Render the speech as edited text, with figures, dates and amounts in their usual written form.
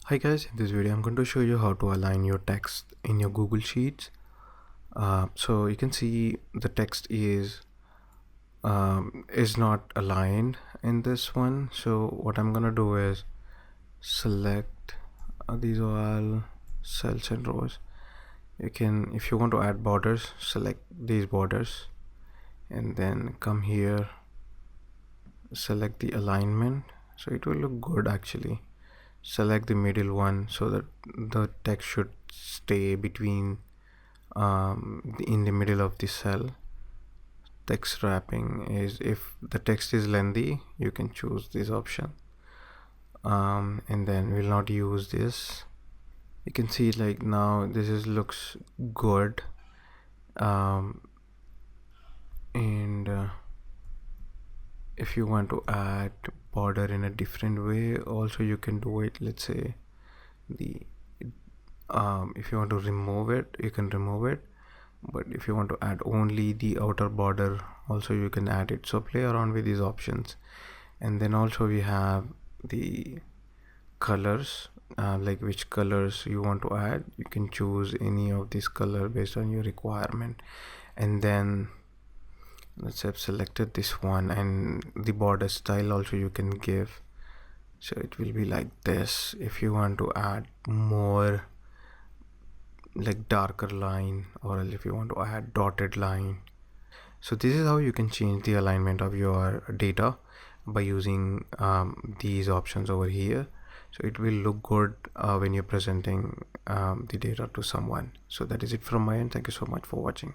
Hi guys, in this video I'm going to show you how to align your text in your Google Sheets. So you can see the text is not aligned in this one. So what I'm gonna do is select these are all cells and rows. You can, if you want to add borders, select these borders and then come here, select the alignment. So it will look good actually. Select the middle one so that the text should stay between in the middle of the cell. Text wrapping is, if the text is lengthy, you can choose this option, and then we'll not use this. You can see like now this is looks good, and if you want to add border in a different way also you can do it. Let's say the if you want to remove it, you can remove it, but if you want to add only the outer border also you can add it. So play around with these options. And then also we have the colors, like which colors you want to add. You can choose any of this color based on your requirement. And then let's say I've selected this one, and the border style also you can give, so it will be like this. If you want to add more like darker line, or if you want to add dotted line. So this is how you can change the alignment of your data by using these options over here. So it will look good when you're presenting the data to someone. So that is it from my end. Thank you so much for watching.